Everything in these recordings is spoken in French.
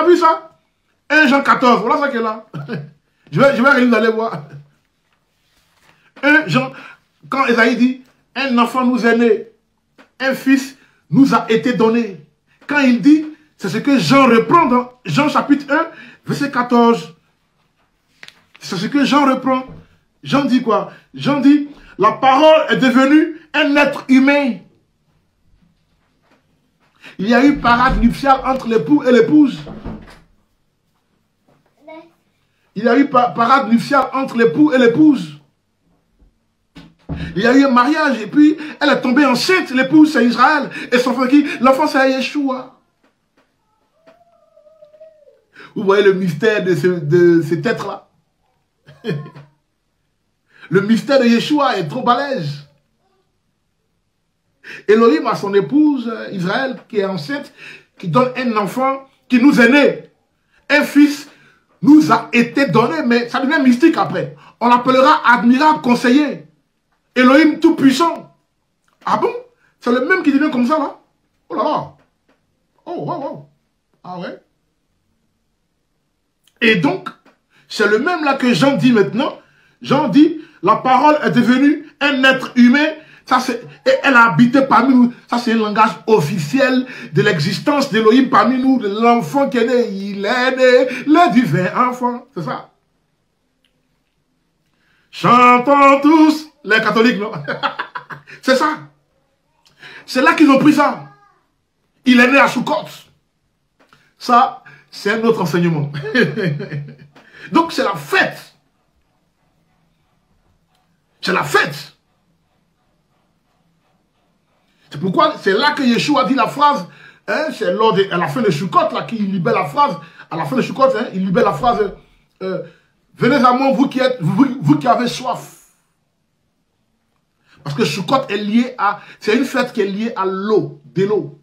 a vu ça? 1 Jean 14, voilà ça qui est là. je vais relire, vous allez voir. 1 Jean, quand Esaïe dit, un enfant nous est né, un fils nous a été donné. Quand il dit, c'est ce que Jean reprend dans Jean chapitre 1, verset 14. C'est ce que Jean reprend. Jean dit quoi? Jean dit, la parole est devenue un être humain. Il y a eu parade nuptiale entre l'époux et l'épouse. Il y a eu parade nuptiale entre l'époux et l'épouse. Il y a eu un mariage et puis elle est tombée enceinte. L'épouse c'est Israël. Et son enfant qui? L'enfant c'est Yeshua. Vous voyez le mystère de cet être-là. Le mystère de Yeshua est trop balèze. Elohim a son épouse Israël qui est enceinte, qui donne un enfant qui nous est né. Un fils nous a été donné, mais ça devient mystique après. On l'appellera admirable conseiller. Elohim tout-puissant. Ah bon? C'est le même qui devient comme ça là? Oh là là. Oh, wow, wow. Ah ouais? Et donc, c'est le même là que Jean dit maintenant. Jean dit, la parole est devenue un être humain. Ça, et elle a habité parmi nous. Ça, c'est un langage officiel de l'existence d'Elohim parmi nous. L'enfant qui est né, il est né, le divin enfant. C'est ça. Chantons tous, les catholiques, non? C'est ça. C'est là qu'ils ont pris ça. Il est né à Sukkot. Ça, c'est un autre enseignement. Donc, c'est la fête. C'est la fête. C'est pourquoi c'est là que Yeshua dit la phrase, hein, c'est lors à la fin de Sukkot, là, qu'il libère la phrase, à la fin de Sukkot, hein, il libère la phrase, venez à moi, vous qui avez soif. Parce que Sukkot est lié à, c'est une fête qui est liée à l'eau, de l'eau.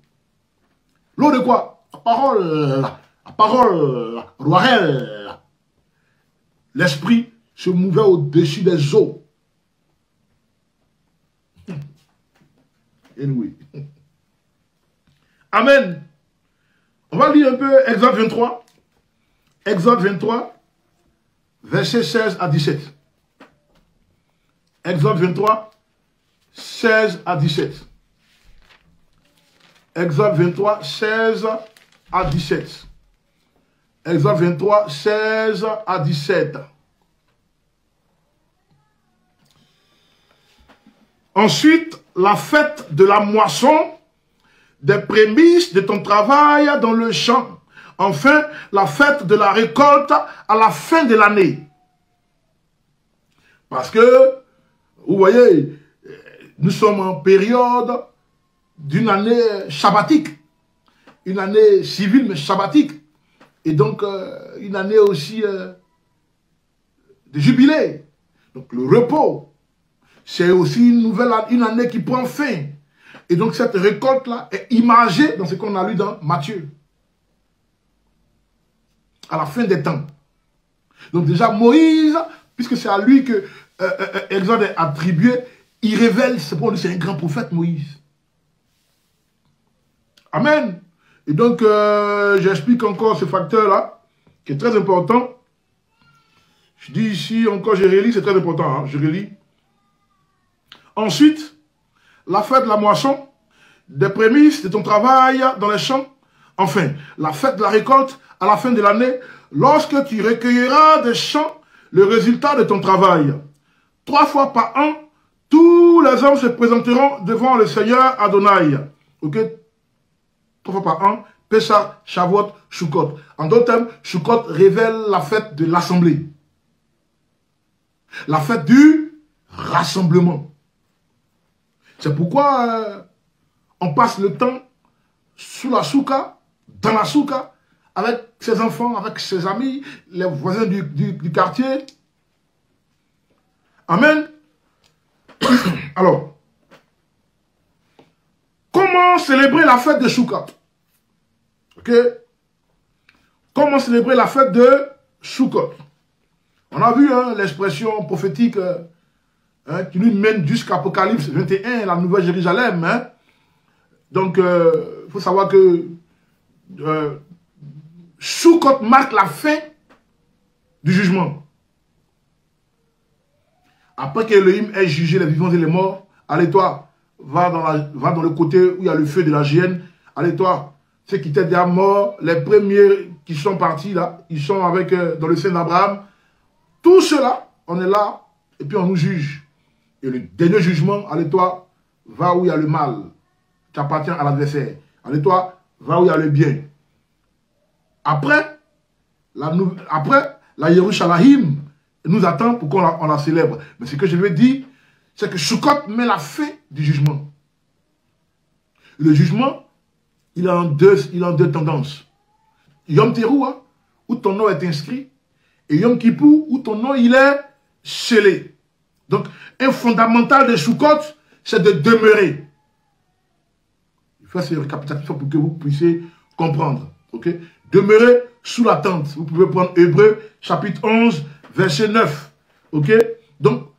L'eau de quoi? La parole, Roarel. L'esprit se mouvait au-dessus des eaux. Anyway. Amen. On va lire un peu Exode 23. Exode 23, versets 16 à 17. Exode 23, 16 à 17. Exode 23, 16 à 17. Exode 23, 16 à 17. Ensuite, la fête de la moisson, des prémices de ton travail dans le champ. Enfin, la fête de la récolte à la fin de l'année. Parce que, vous voyez, nous sommes en période d'une année sabbatique. Une année civile, mais sabbatique. Et donc, une année aussi de jubilé. Donc, le repos. C'est aussi une année qui prend fin. Et donc cette récolte-là est imagée dans ce qu'on a lu dans Matthieu. À la fin des temps. Donc déjà Moïse, puisque c'est à lui que Exode est attribué, il révèle, c'est pour lui, c'est un grand prophète Moïse. Amen. Et donc j'explique encore ce facteur-là, qui est très important. Je dis ici encore, je relis, c'est très important, hein, je relis. Ensuite, la fête de la moisson, des prémices de ton travail dans les champs. Enfin, la fête de la récolte à la fin de l'année, lorsque tu recueilleras des champs le résultat de ton travail. 3 fois par an, tous les hommes se présenteront devant le Seigneur Adonai. Ok? 3 fois par an, Pessah, Shavuot, Sukkot. En d'autres termes, Sukkot révèle la fête de l'assemblée. La fête du rassemblement. C'est pourquoi on passe le temps sous la souka, dans la souka, avec ses enfants, avec ses amis, les voisins du quartier. Amen. Alors, comment célébrer la fête de Sukkot? Ok? Comment célébrer la fête de Sukkot? On a vu hein, l'expression prophétique hein, qui nous mène jusqu'à Apocalypse 21, la Nouvelle Jérusalem. Hein. Donc, il faut savoir que Sukkot marque la fin du jugement. Après qu'Elohim ait jugé les vivants et les morts, allez toi, va dans le côté où il y a le feu de la géhenne. Allez toi, ceux qui étaient déjà morts, les premiers qui sont partis là, ils sont avec dans le sein d'Abraham. Tout cela, on est là et puis on nous juge. Et le dernier jugement, allez toi, va où il y a le mal, qui appartient à l'adversaire. Allez toi, va où il y a le bien. Après, la Yerushalayim nous attend pour qu'on la célèbre. Mais ce que je veux dire, c'est que Sukkot met la fin du jugement. Le jugement, il a en deux tendances. Yom Teruah, où ton nom est inscrit, et Yom Kippur, où ton nom il est scellé. Donc, un fondamental de Sukkot, c'est de demeurer. Je fais ce récapitulatif pour que vous puissiez comprendre. Okay? Demeurer sous la tente. Vous pouvez prendre Hébreux, chapitre 11, verset 9. Ok? Donc,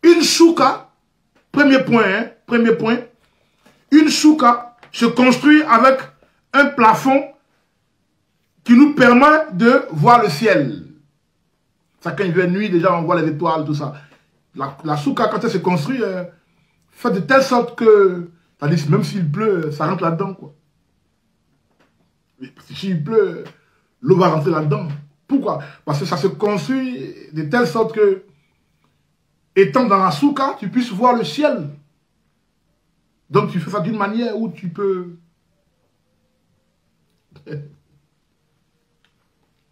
une souka, premier point, une souka se construit avec un plafond qui nous permet de voir le ciel. Ça, quand il fait nuit, déjà on voit les étoiles, tout ça. La souka, quand elle se construit, fait de telle sorte que, même s'il pleut, ça rentre là-dedans, quoi. S'il pleut, l'eau va rentrer là-dedans. Pourquoi? Parce que ça se construit de telle sorte que, étant dans la souka, tu puisses voir le ciel. Donc tu fais ça d'une manière où tu peux...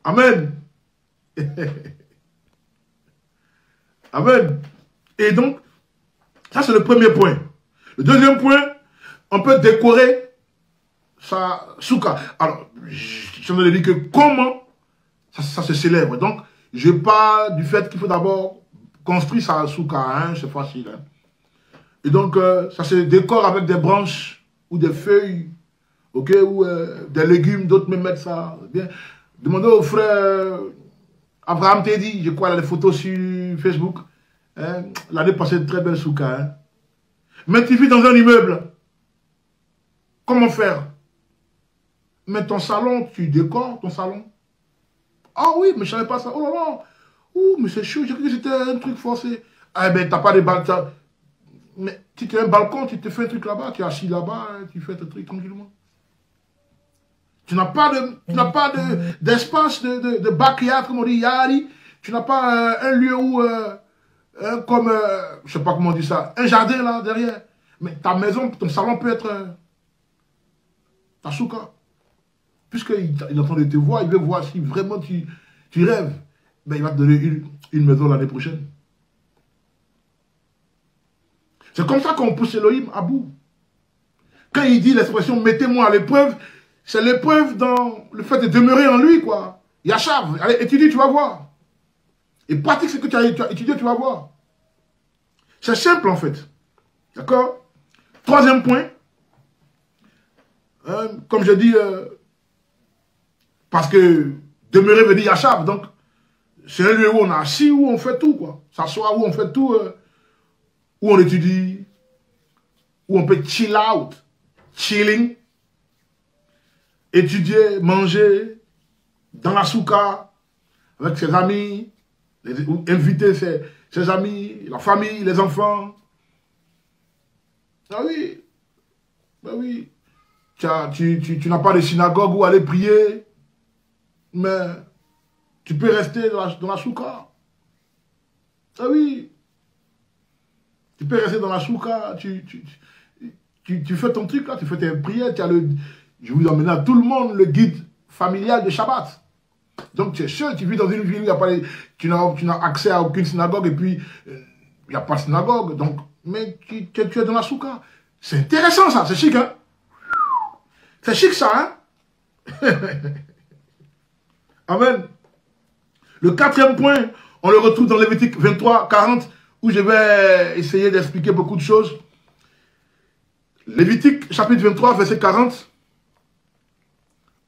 Amen. Amen. Et donc, ça c'est le premier point. Le deuxième point, on peut décorer sa souka. Alors, je me dis que comment ça se célèbre. Donc, je parle du fait qu'il faut d'abord construire sa souka, hein, c'est facile. Hein. Et donc, ça se décore avec des branches ou des feuilles, ok, ou des légumes, d'autres me mettent ça. Bien. Demandez au frère Abraham Teddy, je crois, il a des photos sur Facebook. Hein. L'année passée, très belle souka. Hein. Mais tu vis dans un immeuble. Comment faire? Mais ton salon, tu décores ton salon. Ah oui, mais je ne savais pas ça. Oh là là. Ouh, mais c'est chaud. J'ai cru que c'était un truc forcé. Ah ben, t'as pas de balcon. Mais si tu as un balcon, tu te fais un truc là-bas. Tu es assis là-bas, hein, tu fais ton truc tranquillement. Tu n'as pas d'espace de backyard, comme on dit, yari. Tu n'as pas un lieu où, comme, je sais pas comment on dit ça, un jardin là, derrière. Mais ta maison, ton salon peut être ta souka. Puisqu'il est en train de te voir, il veut voir si vraiment tu rêves. Ben, il va te donner une maison l'année prochaine. C'est comme ça qu'on pousse Elohim à bout. Quand il dit l'expression « mettez-moi à l'épreuve », c'est l'épreuve dans le fait de demeurer en lui, quoi. Yachav, allez, étudie, tu vas voir. Et pratique ce que tu as étudié, tu vas voir. C'est simple, en fait. D'accord? Troisième point. Comme je dis... parce que demeurer veut dire Yachav, donc c'est un lieu où on est assis, où on fait tout, quoi. S'asseoir, où on fait tout, où on étudie, où on peut chill out, chilling, étudier, manger, dans la souka, avec ses amis, inviter ses amis, la famille, les enfants. Ah oui, ben oui. Tu n'as pas de synagogue où aller prier. Mais tu peux rester dans la souka. Ah oui. Tu peux rester dans la souka. Tu fais ton truc là, tu fais tes prières. Je vous emmène à tout le monde le guide familial de Shabbat. Donc tu es seul, tu vis dans une ville où tu n'as accès à aucune synagogue et puis il n'y a pas de synagogue. Donc, mais tu es dans la souka. C'est intéressant ça, c'est chic, hein? C'est chic ça, hein? Amen. Le quatrième point, on le retrouve dans Lévitique 23, 40, où je vais essayer d'expliquer beaucoup de choses. Lévitique, chapitre 23, verset 40.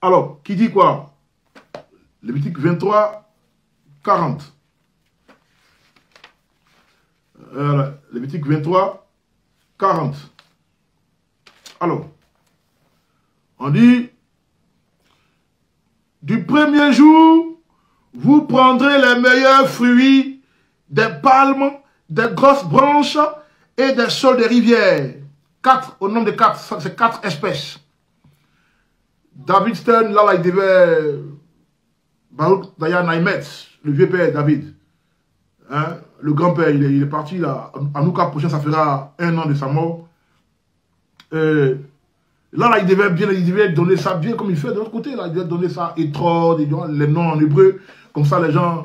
Alors, qui dit quoi? Lévitique 23, 40. Lévitique 23, 40. Alors, on dit... du premier jour, vous prendrez les meilleurs fruits des palmes, des grosses branches et des saules des rivières. 4, au nombre de 4, c'est 4 espèces. David Stern, là, il devait... Baruch Dayan Naimet, le vieux père David, hein, le grand-père, il est parti là. En Nouka prochain, ça fera 1 an de sa mort. Là, il devait donner ça bien comme il fait de l'autre côté. Là, il devait donner ça, Etrod, les noms en hébreu. Comme ça, les gens...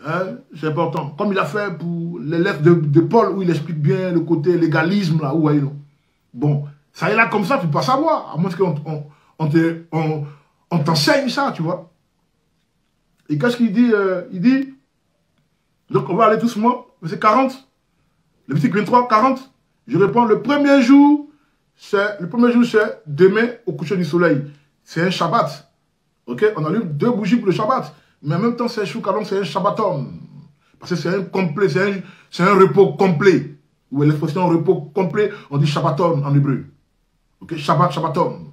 Hein, c'est important. Comme il a fait pour les lettres de Paul, où il explique bien le côté légalisme, là, où voyez non. Bon, ça est là comme ça, tu ne peux pas savoir. À moins qu'on t'enseigne ça, tu vois. Et qu'est-ce qu'il dit il dit, donc on va aller doucement, verset 40, le verset 23, 40. Je réponds, le premier jour, c'est demain au coucher du soleil. C'est un Shabbat. Ok, on allume 2 bougies pour le Shabbat. Mais en même temps, c'est Shoukaron, c'est un Shabbaton. Parce que c'est un complet, c'est un repos complet. Ou l'expression repos complet, on dit Shabbaton en hébreu. Ok, Shabbat, Shabbaton.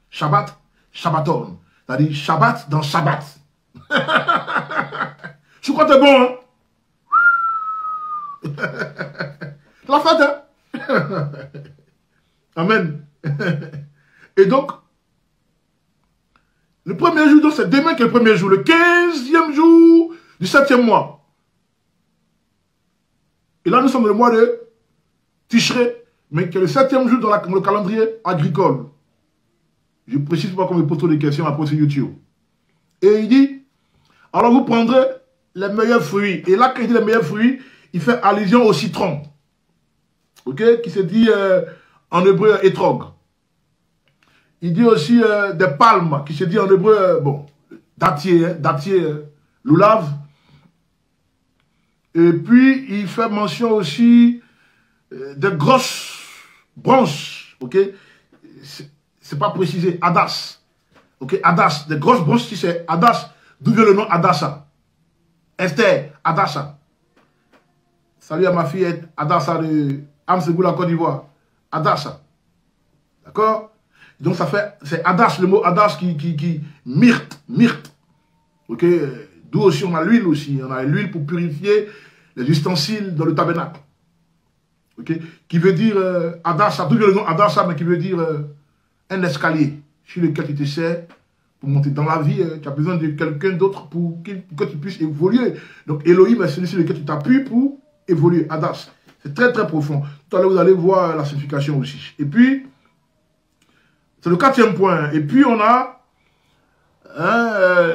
Shabbat, Shabbaton. C'est-à-dire Shabbat dans Shabbat. Je crois que t'es bon, hein? La fête, hein? Amen. Et donc, le premier jour, donc c'est demain qui est le premier jour, le 15e jour du 7e mois. Et là, nous sommes le mois de Tishré, mais qui est le 7e jour dans le calendrier agricole. Je précise pas comme je pose trop de questions après sur YouTube. Et il dit, alors vous prendrez les meilleurs fruits. Et là, quand il dit les meilleurs fruits, il fait allusion au citron. Ok? Qui se dit en hébreu étrog. Il dit aussi des palmes, qui se dit en hébreu, bon, dattier, loulav. Et puis, il fait mention aussi des grosses branches. Ok? C'est pas précisé, Adas. Ok, Adas, des grosses branches, si c'est Adas, d'où vient le nom Adassa? Esther, Adassa. Salut à ma fille Adassa de Amsegou, la Côte d'Ivoire. Adassa. D'accord? Donc ça fait, c'est Adas, le mot Adas qui myrte. Ok? D'où aussi on a l'huile aussi. On a l'huile pour purifier les ustensiles dans le tabernacle. Ok? Qui veut dire Adassa, d'où vient le nom Adassa, mais qui veut dire un escalier sur lequel tu te sers pour monter dans la vie. Tu as besoin de quelqu'un d'autre pour que tu puisses évoluer. Donc Elohim est celui sur lequel tu t'appuies pour évoluer. Adas. C'est très très profond. Tout à l'heure, vous allez voir la signification aussi. Et puis, c'est le 4e point. Et puis, on a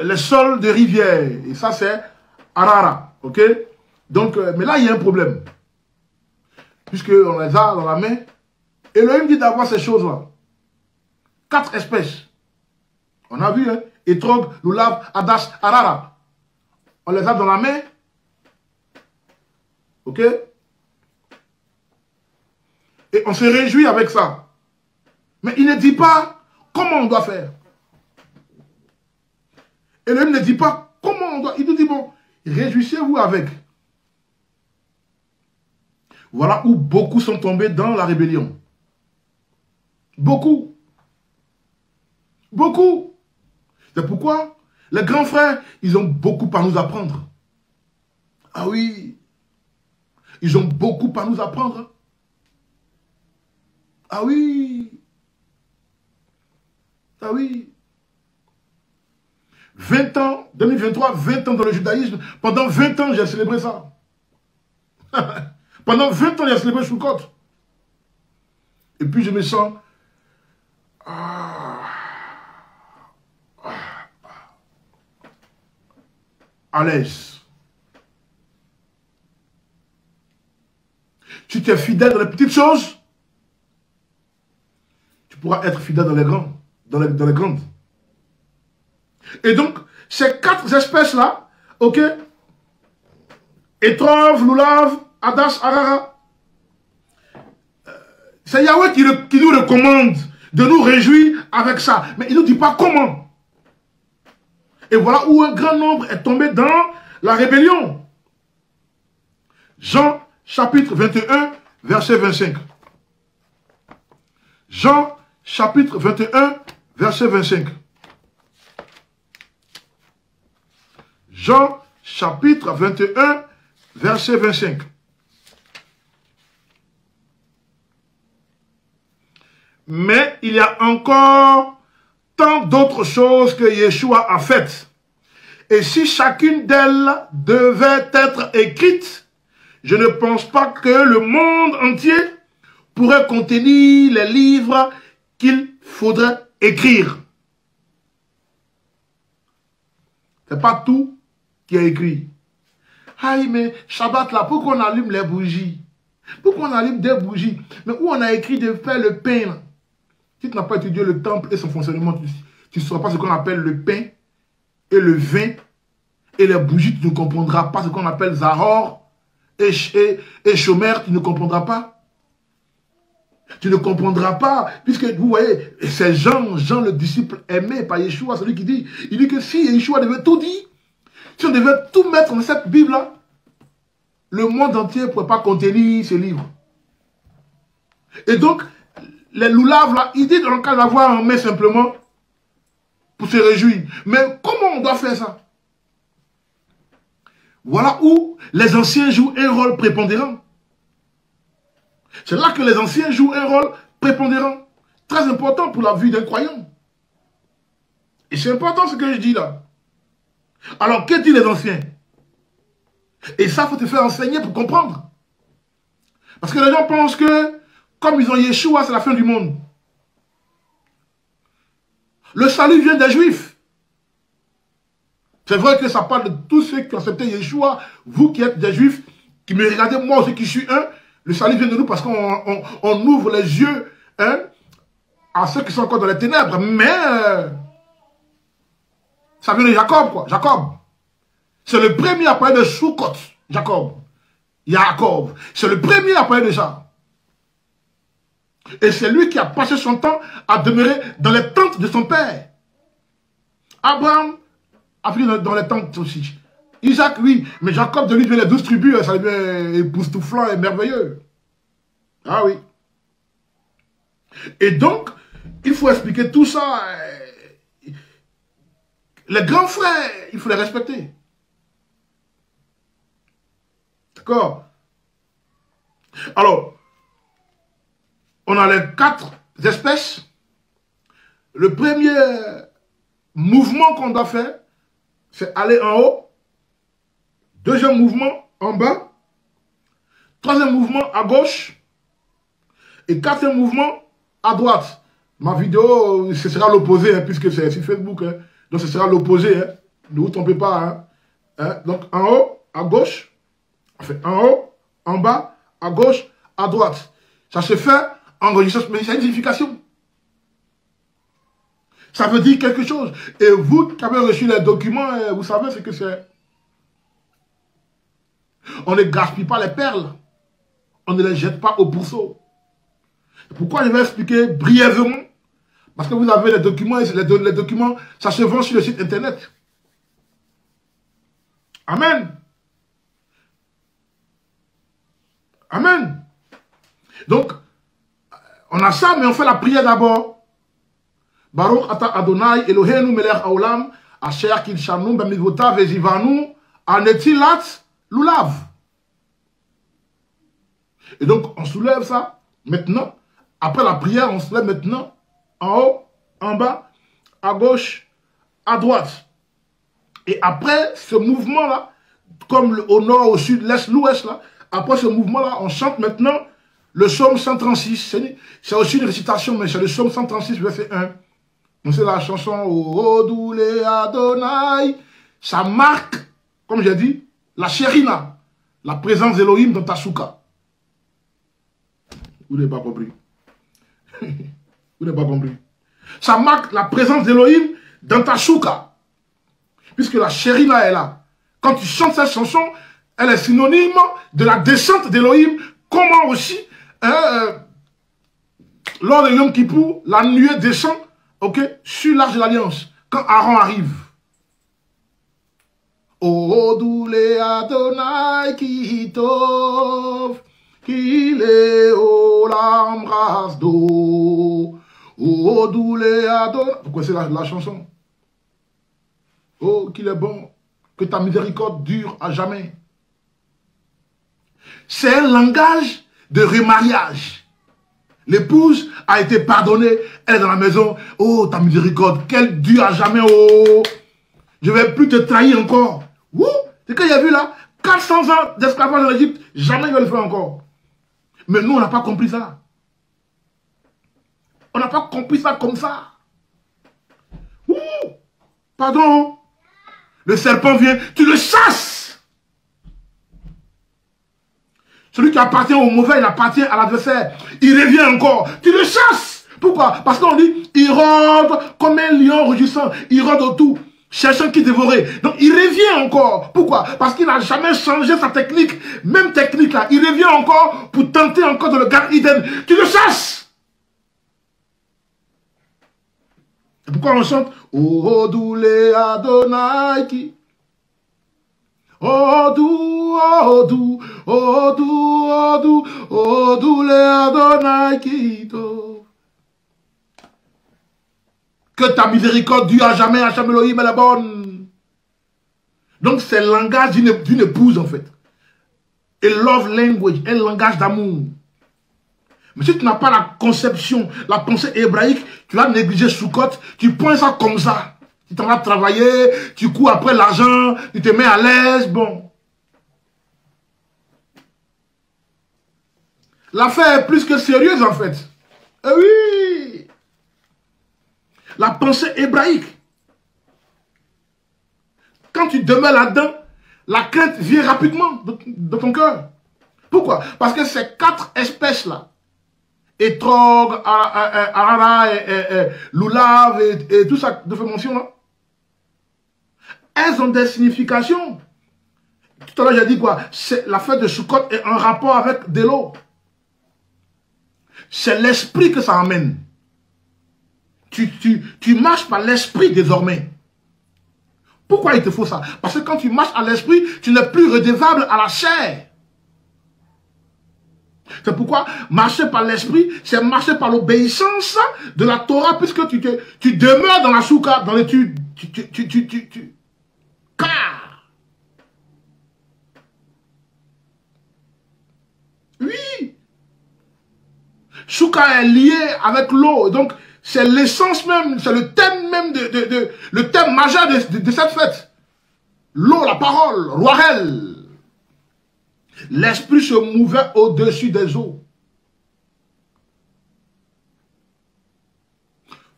les sols de rivière. Et ça, c'est Arara. Ok? Donc, mais là, il y a un problème. Puisqu'on les a dans la main. Elohim dit d'avoir ces choses-là. 4 espèces. On a vu, hein? Etrog, Loulav, Adas, Arara. On les a dans la main. Ok? Et on se réjouit avec ça. Mais il ne dit pas comment on doit faire. Et lui ne dit pas comment on doit. Il nous dit, bon, réjouissez-vous avec. Voilà où beaucoup sont tombés dans la rébellion. Beaucoup. Beaucoup. C'est pourquoi les grands frères, ils ont beaucoup à nous apprendre. Ah oui. Ils ont beaucoup à nous apprendre. Ah oui. Ah oui. 20 ans, 2023, 20 ans dans le judaïsme. Pendant 20 ans, j'ai célébré ça. Pendant 20 ans, j'ai célébré Choukot. Et puis je me sens... à l'aise. Si tu es fidèle dans les petites choses, tu pourras être fidèle dans les grands, dans les grandes. Et donc, ces 4 espèces-là, ok, Etrov, Loulav, Adas, Arara, c'est Yahweh qui nous recommande de nous réjouir avec ça. Mais il ne nous dit pas comment. Et voilà où un grand nombre est tombé dans la rébellion. Jean chapitre 21, verset 25. Jean chapitre 21, verset 25. Jean chapitre 21, verset 25. Mais il y a encore tant d'autres choses que Yeshua a faites. Et si chacune d'elles devait être écrite, je ne pense pas que le monde entier pourrait contenir les livres qu'il faudrait écrire. C'est pas tout qui est écrit. Aïe, mais Shabbat là, pourquoi on allume les bougies? Pourquoi on allume des bougies? Mais où on a écrit de faire le pain là? Si tu n'as pas étudié le temple et son fonctionnement, tu ne sauras pas ce qu'on appelle le pain et le vin et les bougies, tu ne comprendras pas ce qu'on appelle Zahor et Shomer, tu ne comprendras pas. Tu ne comprendras pas, puisque vous voyez, c'est Jean le disciple aimé par Yeshua, celui qui dit, il dit que si Yeshua devait tout dire, si on devait tout mettre dans cette Bible-là, le monde entier ne pourrait pas contenir ce livre. Et donc, les loulaves là, il dit dans le cas d'avoir en main simplement pour se réjouir. Mais comment on doit faire ça? Voilà où les anciens jouent un rôle prépondérant. C'est là que les anciens jouent un rôle prépondérant, très important pour la vie d'un croyant. Et c'est important ce que je dis là. Alors, que disent les anciens? Et ça, il faut te faire enseigner pour comprendre. Parce que les gens pensent que, comme ils ont Yeshua, c'est la fin du monde. Le salut vient des Juifs. C'est vrai que ça parle de tous ceux qui ont accepté Yeshua, vous qui êtes des Juifs, qui me regardez, moi aussi qui suis un. Le salut vient de nous parce qu'on ouvre les yeux à ceux qui sont encore dans les ténèbres. Mais ça vient de Jacob, quoi. Jacob. C'est le premier à parler de Soukot. Jacob. Jacob. C'est le premier à parler de ça. Et c'est lui qui a passé son temps à demeurer dans les tentes de son père. Abraham a fini dans les tentes aussi. Isaac, oui, mais Jacob de lui vient les 12 tribus, ça devient époustouflant et merveilleux. Ah oui. Et donc, il faut expliquer tout ça. Les grands frères, il faut les respecter. D'accord? Alors, on a les 4 espèces. Le premier mouvement qu'on doit faire, c'est aller en haut. Deuxième mouvement, en bas. Troisième mouvement, à gauche. Et quatrième mouvement, à droite. Ma vidéo, ce sera l'opposé, hein, puisque c'est sur Facebook. Hein. Donc, ce sera l'opposé. Hein. Ne vous trompez pas. Hein. Hein? Donc, en haut, à gauche. Enfin, en haut, en bas, à gauche, à droite. Ça se fait en registre, mais c'est une signification. Ça veut dire quelque chose. Et vous qui avez reçu les documents, vous savez ce que c'est. On ne gaspille pas les perles. On ne les jette pas au pourceau. Pourquoi je vais expliquer brièvement? Parce que vous avez les documents, et les documents, ça se vend sur le site internet. Amen. Amen. Donc, on a ça, mais on fait la prière d'abord. Baruch ata Adonai Eloheinu melech haolam asher kilshanu b'mitzvotav vezivanu anetilat lulav. Et donc, on soulève ça maintenant. Après la prière, on soulève maintenant en haut, en bas, à gauche, à droite. Et après ce mouvement-là, comme au nord, au sud, l'est, l'ouest, là, après ce mouvement-là, on chante maintenant le psaume 136. C'est aussi une récitation, mais c'est le psaume 136, verset 1. Donc c'est la chanson Oh Doule Adonai. Ça marque, comme j'ai dit, la chérina, la présence d'Elohim dans ta souka. Vous n'avez pas compris. Vous n'avez pas compris. Ça marque la présence d'Elohim dans ta souka. Puisque la chérina est là. Quand tu chantes cette chanson, elle est synonyme de la descente d'Elohim. Comment aussi, lors de Yom Kippour, la nuée descend, ok, sur l'Arche de l'Alliance, quand Aaron arrive. Oh, doule Adonai ki tov, qu'il est au l'embrasse d'eau. Oh, doule Adonai. Vous connaissez la chanson? Oh, qu'il est bon. Que ta miséricorde dure à jamais. C'est un langage de remariage. L'épouse a été pardonnée, elle est dans la maison. Oh, ta miséricorde, qu'elle dure à jamais. Oh, je ne vais plus te trahir encore. C'est qu'il y a vu là, 400 ans d'esclavage en Égypte, jamais je vais le faire encore. Mais nous, on n'a pas compris ça. On n'a pas compris ça comme ça. Pardon. Le serpent vient, tu le chasses. Celui qui appartient au mauvais, il appartient à l'adversaire. Il revient encore. Tu le chasses. Pourquoi? Parce qu'on dit, il rôde comme un lion rugissant. Il rôde autour, cherchant qui dévorer. Donc il revient encore. Pourquoi? Parce qu'il n'a jamais changé sa technique. Même technique là. Il revient encore pour tenter encore de le garder Eden. Tu le chasses. Et pourquoi on chante? Oh, doule Adonai qui. Oh, dou, oh, dou, oh, dou, oh, dou, oh, doule Adonai qui. Que ta miséricorde dure à jamais, Hachem Elohim est la bonne. Donc c'est le langage d'une épouse en fait. A love language, un langage d'amour. Mais si tu n'as pas la conception, la pensée hébraïque, tu vas négliger Sukkot, tu prends ça comme ça. Tu t'en vas travailler, tu cours après l'argent, tu te mets à l'aise, bon. L'affaire est plus que sérieuse en fait. Eh oui! La pensée hébraïque. Quand tu demeures là-dedans, la crainte vient rapidement de ton cœur. Pourquoi? Parce que ces 4 espèces-là, Etrog, Arara, Lulav et tout ça de fait mention là, elles ont des significations. Tout à l'heure j'ai dit quoi? La fête de Sukkot est en rapport avec de l'eau. C'est l'esprit que ça amène. Tu marches par l'esprit désormais. Pourquoi il te faut ça? Parce que quand tu marches à l'esprit, tu n'es plus redevable à la chair. C'est pourquoi marcher par l'esprit, c'est marcher par l'obéissance de la Torah, puisque tu demeures dans la soukha, dans l'étude. Car. Oui. Soukha est lié avec l'eau. Donc, c'est l'essence même, c'est le thème même, le thème majeur de cette fête. L'eau, la parole, Roarel. L'esprit se mouvait au-dessus des eaux.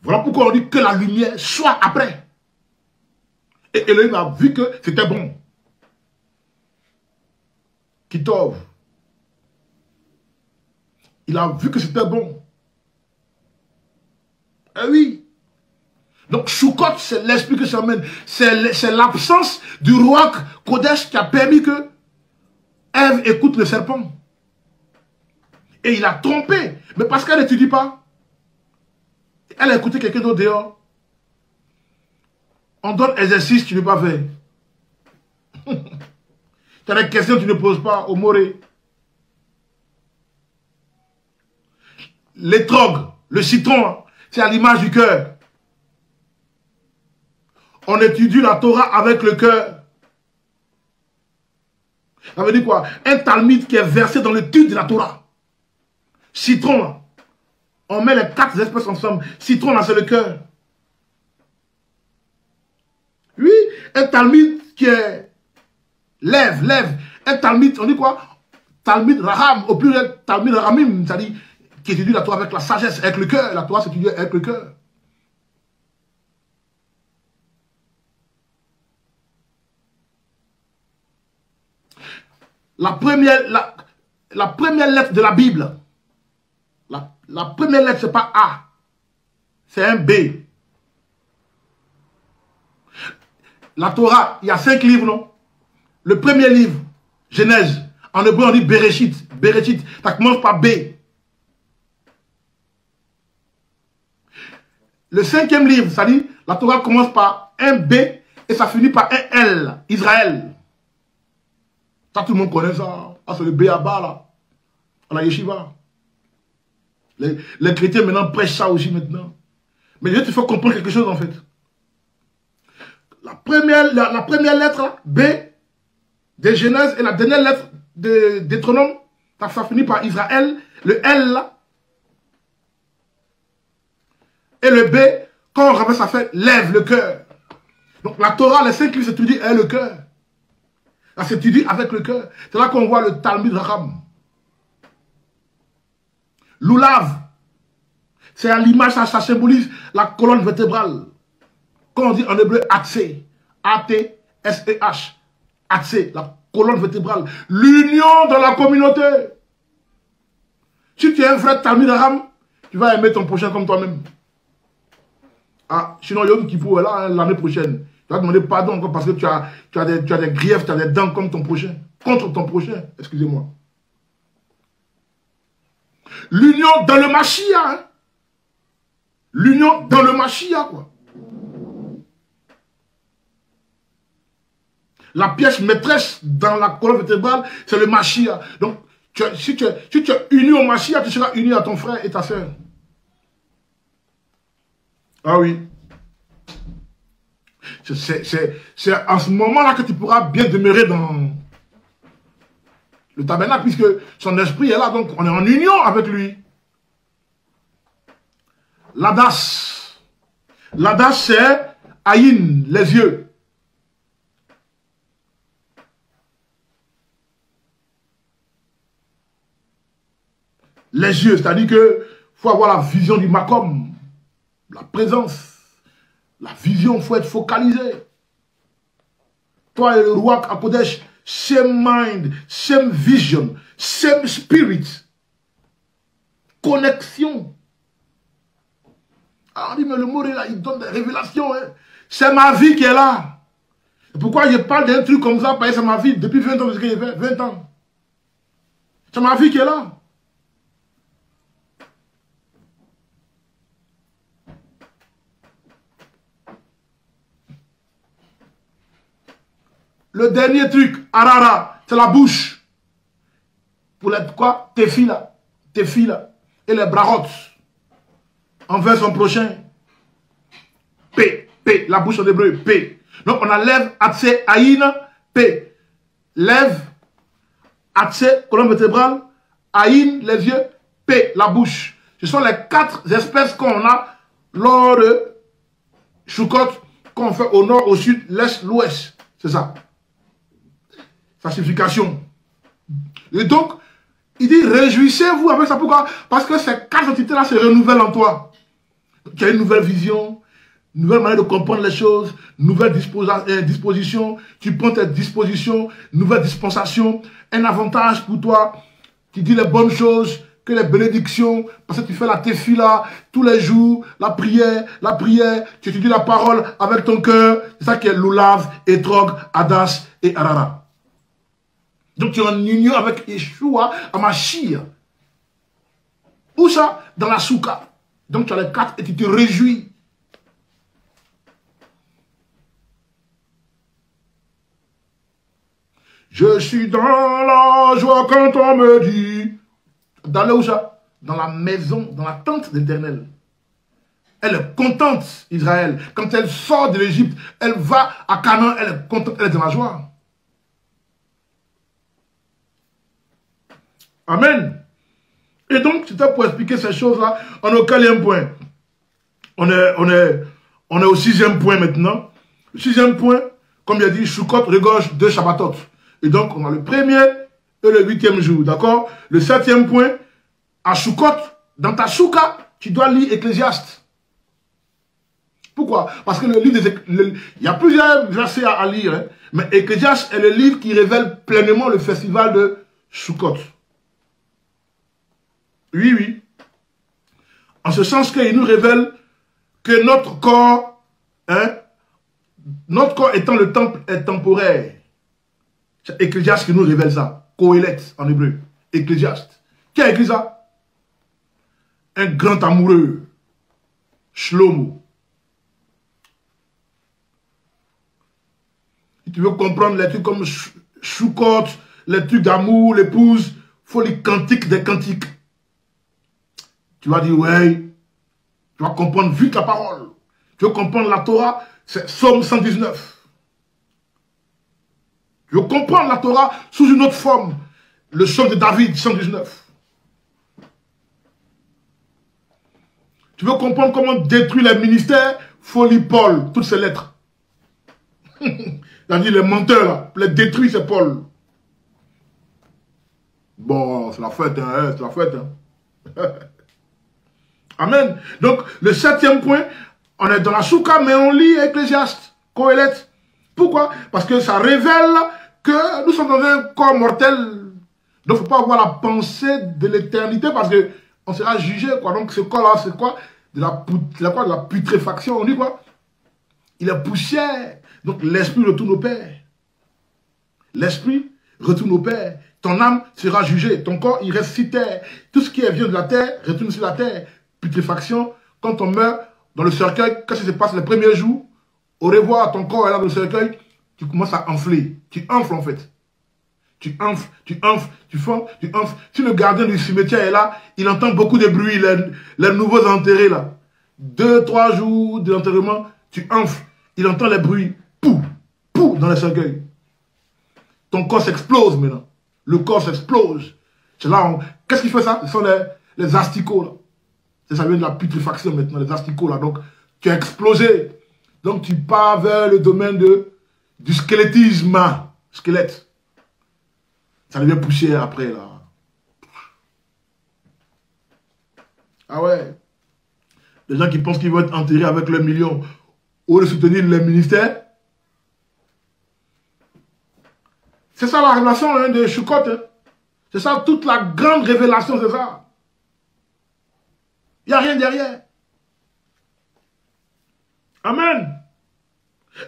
Voilà pourquoi on dit que la lumière soit après. Et Elohim a vu que c'était bon. Kitov. Il a vu que c'était bon. Eh oui. Donc, Sukkot, c'est l'esprit que ça amène. C'est l'absence du roi Kodesh qui a permis que Ève écoute le serpent. Et il a trompé. Mais parce qu'elle n'étudie pas. Elle a écouté quelqu'un d'autre dehors. On donne exercice, tu ne peux pas faire. Tu as des questions que tu ne poses pas au moré. L'étrog, le citron, c'est à l'image du cœur. On étudie la Torah avec le cœur. Ça veut dire quoi? Un Talmud qui est versé dans l'étude de la Torah. Citron, là. On met les 4 espèces ensemble. Citron, là, c'est le cœur. Oui, un Talmud qui est lève. Un Talmud, on dit quoi? Talmud Raham, au pluriel, Talmud Rahamim, c'est-à-dire qui étudie la Torah avec la sagesse, avec le cœur. La Torah s'étudie avec le cœur. La première lettre de la Bible, la première lettre, ce n'est pas A, c'est un B. La Torah, il y a 5 livres, non? Le premier livre, Genèse, en hébreu on dit Bereshit, ça commence par B. Le 5e livre, ça dit, la Torah commence par un B et ça finit par un L, Israël. Ça, tout le monde connaît ça. Ah, c'est le B.A.B.A. là. À la yeshiva. Les chrétiens maintenant prêchent ça aussi maintenant. Mais Dieu te fait comprendre quelque chose en fait. la première lettre, là, B, de Genèse, et la dernière lettre de Deutéronome, ça finit par Israël, le L, là. Et le B, quand on rappelle, ça fait lève le cœur. Donc la Torah, les 5 livres s'étudient avec le cœur. Ça s'étudie avec le cœur. C'est là qu'on voit le Talmud Racham. L'oulav, c'est à l'image, ça symbolise la colonne vertébrale. Quand on dit en hébreu Atsé, A-T-S-E-H, Atsé, la colonne vertébrale, l'union dans la communauté. Si tu es un vrai Talmud Racham, tu vas aimer ton prochain comme toi-même. Ah, sinon Yom Kippur est là l'année prochaine. Tu vas demander pardon encore parce que tu as des griefs, tu as des dents comme ton prochain. Contre ton prochain, excusez-moi. L'union dans le Mashiach. Hein? L'union dans le Mashiach, quoi. La pièce maîtresse dans la colonne vertébrale, c'est le Mashiach. Donc, si tu es uni au Mashiach, tu seras uni à ton frère et ta soeur. Ah oui. C'est en ce moment-là que tu pourras bien demeurer dans le tabernacle, puisque son esprit est là, donc on est en union avec lui. L'Adas. L'Adas, c'est Aïn, les yeux. Les yeux, c'est-à-dire qu'il faut avoir la vision du Makom, la présence, la vision, il faut être focalisé. Toi et le roi à Kodesh, same mind, same vision, same spirit. Connexion. Alors on dit, mais le mot est là, il donne des révélations. Hein. C'est ma vie qui est là. Pourquoi je parle d'un truc comme ça? Parce que c'est ma vie depuis 20 ans, parce que j'ai fait 20 ans. C'est ma vie qui est là. Le dernier truc, Arara, c'est la bouche. Pour être quoi? Tes filles là. Et les brarotes. Envers son prochain. P. La bouche en hébreu. P. Donc on a lève, Atse, Aïn, P. Lève, Atse, colonne vertébrale, Aïn, les yeux, P, la bouche. Ce sont les 4 espèces qu'on a lors de Sukkot, qu'on fait au nord, au sud, l'est, l'ouest. C'est ça. Falsification. Et donc, il dit, réjouissez-vous avec ça. Pourquoi? Parce que ces 4 entités-là se renouvellent en toi. Tu as une nouvelle vision, une nouvelle manière de comprendre les choses, nouvelle disposition, tu prends tes dispositions, nouvelle dispensation, un avantage pour toi, tu dis les bonnes choses, que les bénédictions, parce que tu fais la tefila tous les jours, la prière, tu étudies la parole avec ton cœur. C'est ça qui est l'Oulav, Etrog, Adas et Arara. Donc tu es en union avec Yeshua, Amashia. Où ça? Dans la souka. Donc tu as les 4 et tu te réjouis. Je suis dans la joie quand on me dit. Dans le où ça? Dans la maison, dans la tente d'Éternel. Elle est contente, Israël. Quand elle sort de l'Égypte, elle va à Canaan, elle est contente, elle est dans la joie. Amen. Et donc, c'était pour expliquer ces choses-là. On est au 4e point. On est au 6e point maintenant. Le 6e point, comme il a dit, Sukkot regorge 2 Shabbatot. Et donc, on a le 1er et le 8e jour. D'accord? Le 7e point, à Sukkot, dans ta souka, tu dois lire Ecclésiaste. Pourquoi? Parce que le livre il y a plusieurs versets à lire. Hein, mais Ecclésiaste est le livre qui révèle pleinement le festival de Sukkot. Oui, oui. En ce sens qu'il nous révèle que notre corps étant le temple est temporaire. C'est Ecclésiaste qui nous révèle ça. Kohelet en hébreu. Ecclésiaste. Qui a écrit ça? Un grand amoureux. Shlomo. Si tu veux comprendre les trucs comme Sukkot, les trucs d'amour, l'épouse, il faut les cantiques des cantiques. Tu vas dire, ouais, tu vas comprendre vite la parole. Tu veux comprendre la Torah, C'est Psaume 119. Je veux comprendre la Torah sous une autre forme. Le psaume de David, 119. Tu veux comprendre comment détruire les ministères? Folie Paul, toutes ces lettres. Il a dit les menteurs, là, les détruire, c'est Paul. Bon, c'est la fête, hein, c'est la fête. Hein. Amen. Donc, le 7e point, on est dans la soukha, mais on lit Ecclésiaste, Qoéleth. Pourquoi? Parce que ça révèle que nous sommes dans un corps mortel. Donc, il ne faut pas avoir la pensée de l'éternité parce qu'on sera jugé, quoi. Donc, ce corps-là, c'est quoi? De la putréfaction. On dit quoi? Il est poussière. Donc, l'esprit retourne au Père. L'esprit retourne au Père. Ton âme sera jugée. Ton corps, il reste sur terre. Tout ce qui vient de la terre retourne sur la terre. Putréfaction. Quand on meurt dans le cercueil, qu'est-ce qui se passe les premiers jours? Au revoir, ton corps est là dans le cercueil. Tu commences à enfler. Tu enfles en fait. Tu enfles, tu enfles, tu fonds, tu enfles. Si le gardien du cimetière est là, il entend beaucoup de bruit. Les nouveaux enterrés là. 2-3 jours d'enterrement, tu enfles. Il entend les bruits. Pou, pou dans le cercueil. Ton corps s'explose maintenant. Le corps s'explose. C'est là, qu'est-ce qui fait ça? Ce sont les asticots là. Ça vient de la putréfaction maintenant, les asticots là. Donc, tu as explosé. Donc, tu pars vers le domaine du squelettisme. Squelette. Ça devient poussière après, là. Ah ouais. Les gens qui pensent qu'ils vont être enterrés avec leurs millions ou de soutenir les ministères. C'est ça la révélation hein, de Sukkot. Hein. C'est ça toute la grande révélation, c'est ça. Il n'y a rien derrière. Amen.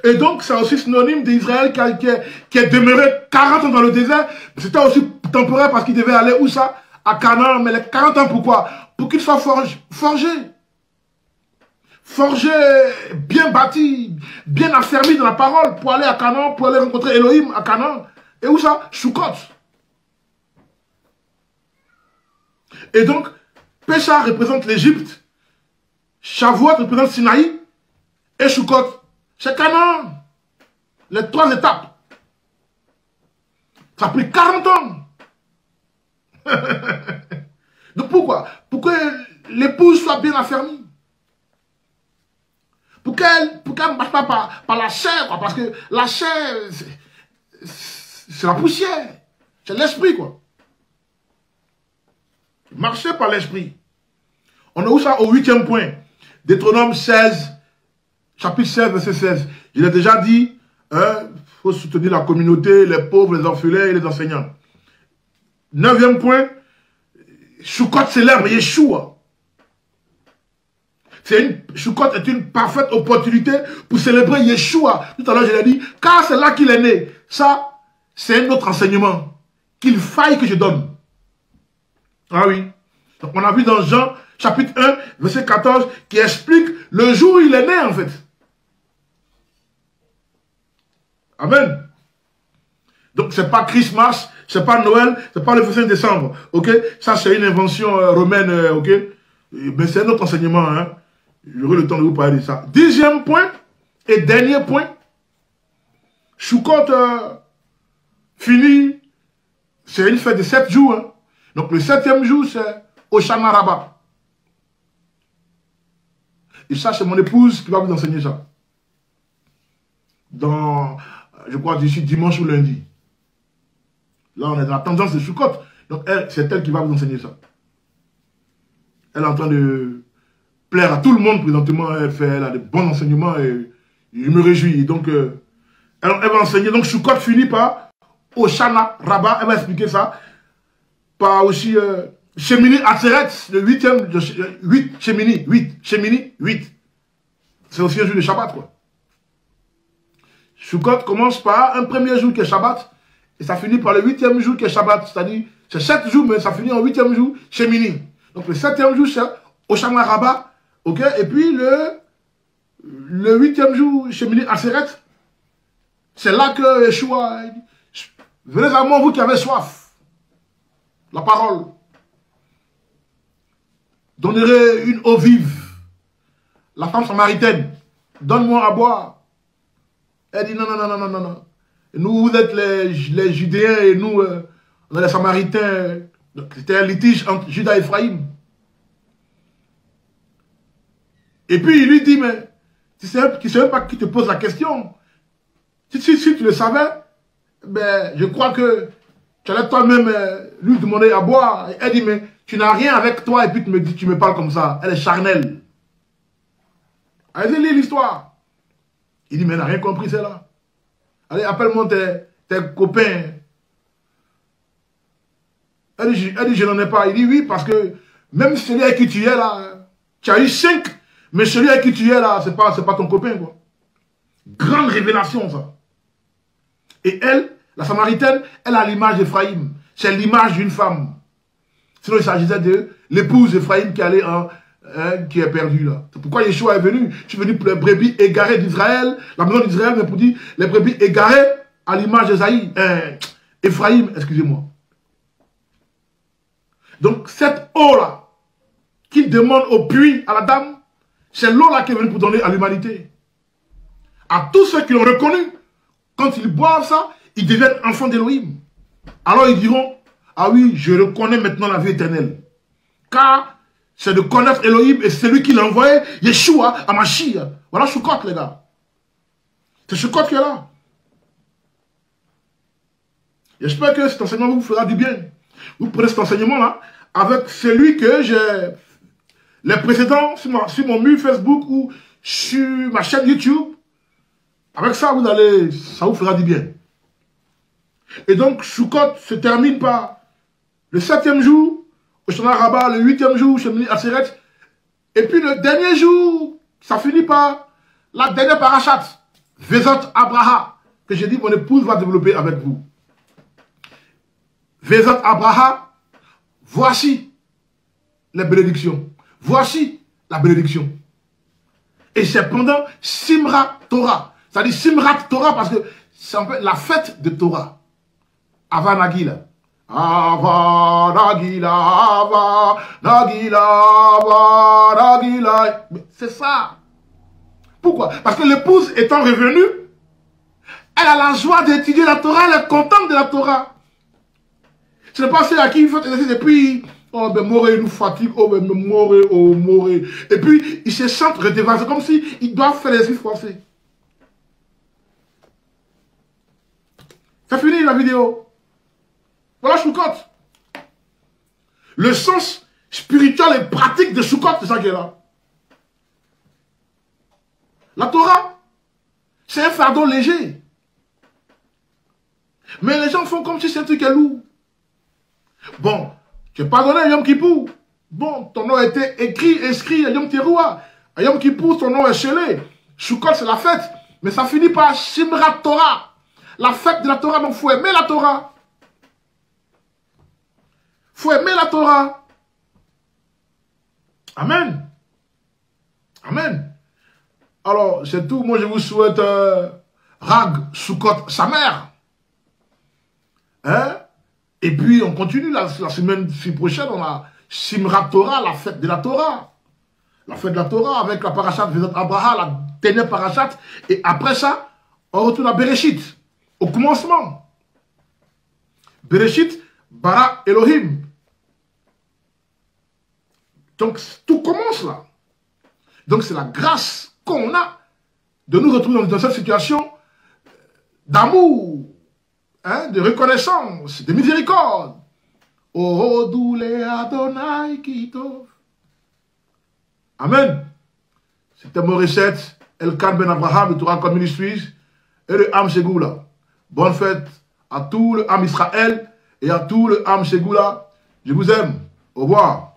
Et donc, c'est aussi synonyme d'Israël qui est demeuré 40 ans dans le désert. C'était aussi temporaire parce qu'il devait aller où ça? À Canaan. Mais les 40 ans, pourquoi? Pour qu'il soit forgé. Forgé, bien bâti, bien affermi dans la parole pour aller à Canaan, pour aller rencontrer Elohim à Canaan. Et où ça? Sukkot. Et donc, Pécha représente l'Égypte, Shavuot représente Sinaï, et Sukkot, c'est Canaan. Les 3 étapes. Ça a pris 40 ans. Donc pourquoi? Pour que l'épouse soit bien affermie. Pour qu'elle ne marche pas par la chair, quoi, parce que la chair, c'est la poussière. C'est l'esprit, quoi. Marcher par l'esprit. On est où ça? Au 8e point. Deutéronome 16, chapitre 16, verset 16. Je l'ai déjà dit, il faut soutenir la communauté, les pauvres, les orphelins et les enseignants. 9e point, Sukkot célèbre Yeshua. Sukkot est une parfaite opportunité pour célébrer Yeshua. Tout à l'heure, je l'ai dit, car c'est là qu'il est né. Ça, c'est un autre enseignement qu'il faille que je donne. Ah oui. Donc, on a vu dans Jean, chapitre 1, verset 14, qui explique le jour où il est né, en fait. Amen. Donc, c'est pas Christmas, c'est pas Noël, c'est pas le 25 décembre. Ok? Ça, c'est une invention romaine, ok? Mais c'est un autre enseignement, hein? J'aurai le temps de vous parler de ça. 10e point et dernier point. Sukkot fini. C'est une fête de 7 jours. Hein. Donc le 7e jour, c'est Hoshana Rabbah. Et ça, c'est mon épouse qui va vous enseigner ça. Dans, je crois, d'ici dimanche ou lundi. Là, on est dans la tendance de Sukkot. Donc c'est elle qui va vous enseigner ça. Elle est en train de plaire à tout le monde présentement. Elle a de bons enseignements et je me réjouis. Donc, elle va enseigner. Donc, Sukkot finit par Hoshana Rabbah. Elle va expliquer ça. Par aussi Shemini Atzeret, le 8e. 8, Shemini, 8. Shemini, 8. C'est aussi un jour de Shabbat, quoi. Sukkot commence par un premier jour qui est Shabbat. Et ça finit par le 8e jour qui est Shabbat. C'est-à-dire, c'est 7 jours, mais ça finit en 8e jour, Shemini. Donc, le 7e jour, c'est Hoshana Rabbah. Ok, et puis le 8e jour, Shemini Atzeret, c'est là que Yeshua dit, venez à moi, vous qui avez soif. La parole. Donnerez une eau vive. La femme samaritaine, donne-moi à boire. Elle dit non, non, non, non, non, non, non. Nous, vous êtes les Judéens et nous, on est les Samaritains. C'était un litige entre Judas et Ephraïm. Et puis il lui dit, mais tu ne sais même pas qui te pose la question. Si tu le savais, ben, je crois que tu allais toi-même lui demander à boire. Elle dit, mais tu n'as rien avec toi et puis tu me parles comme ça. Elle est charnelle. Allez, lis l'histoire. Il dit, mais elle n'a rien compris, celle-là. Allez, appelle-moi tes copains. Elle dit, je n'en ai pas. Il dit, oui, parce que même celui avec qui tu es là, tu as eu 5, mais celui avec qui tu es là, c'est pas ton copain, quoi. Grande révélation, ça. Et elle, la Samaritaine, elle a l'image d'Ephraïm. C'est l'image d'une femme. Sinon, il s'agissait de l'épouse d'Ephraïm qui est perdue là. C'est pourquoi Yeshua est venu. Je suis venu pour les brebis égarées d'Israël. La maison d'Israël, mais pour dire les brebis égarées à l'image d'Ephraïm, excusez-moi. Donc, cette eau-là, qu'il demande au puits à la dame, c'est l'eau-là qui est venue pour donner à l'humanité. À tous ceux qui l'ont reconnu, quand ils boivent ça, ils deviennent enfants d'Élohim. Alors ils diront, ah oui, je reconnais maintenant la vie éternelle. Car c'est de connaître Elohim et c'est lui qui l'a envoyé, Yeshua, à Mashiach. Voilà Sukkot, les gars. C'est Sukkot qui est là. J'espère que cet enseignement vous fera du bien. Vous prenez cet enseignement-là avec celui que j'ai... Les précédents sur mon mur Facebook ou sur ma chaîne YouTube. Avec ça, ça vous fera du bien. Et donc, Sukkot se termine par le 7e jour, au Shana Rabbah, le 8e jour, Shemini Atzeret. Et puis le dernier jour, ça finit par la dernière parachat, Vezot Abraha, que j'ai dit mon épouse va développer avec vous. Vezot Abraha, voici les bénédictions. Voici la bénédiction. Et c'est pendant Simrat Torah. Ça dit Simrat Torah parce que c'est en fait la fête de Torah. Ava Nagila. Ava Nagila, Ava Nagila, Ava Nagila. C'est ça. Pourquoi? Parce que l'épouse étant revenue, elle a la joie d'étudier la Torah, elle est contente de la Torah. Ce n'est pas celle à qui il faut exercer et puis, oh ben Moré nous fatigue, oh ben Moré, oh Moré. Et puis, il se sentent redevables. C'est comme s'ils doivent faire les exercices forcés. C'est fini la vidéo. Voilà Sukkot. Le sens spirituel et pratique de Sukkot, c'est ça qui est là. La Torah, c'est un fardeau léger. Mais les gens font comme si c'est un truc lourd. Bon, tu es pardonné à Yom Kippour. Bon, ton nom a été écrit, inscrit à Yom Teruah. À Yom Kippour, ton nom est scellé. Sukkot, c'est la fête. Mais ça finit par Simrat Torah. La fête de la Torah, donc il faut aimer la Torah. Il faut aimer la Torah. Amen. Amen. Alors, c'est tout. Moi, je vous souhaite Rag Sukkot sa mère. Hein? Et puis, on continue la semaine prochaine. On a Simrat Torah, la fête de la Torah. La fête de la Torah avec la parachat Vezot Abraha, la dernière parachat. Et après ça, on retourne à Bereshit. Au commencement. Bereshit, bara Elohim. Donc, tout commence là. Donc, c'est la grâce qu'on a de nous retrouver dans cette situation d'amour, hein, de reconnaissance, de miséricorde. Oh, doule Adonai Kitov. Amen. C'était Morisset, Elkan Ben Abraham, de Torah Code Ministries, et le Ham Ségoula. Bonne fête à tout le Ham Israël et à tout le Ham Ségoula. Je vous aime. Au revoir.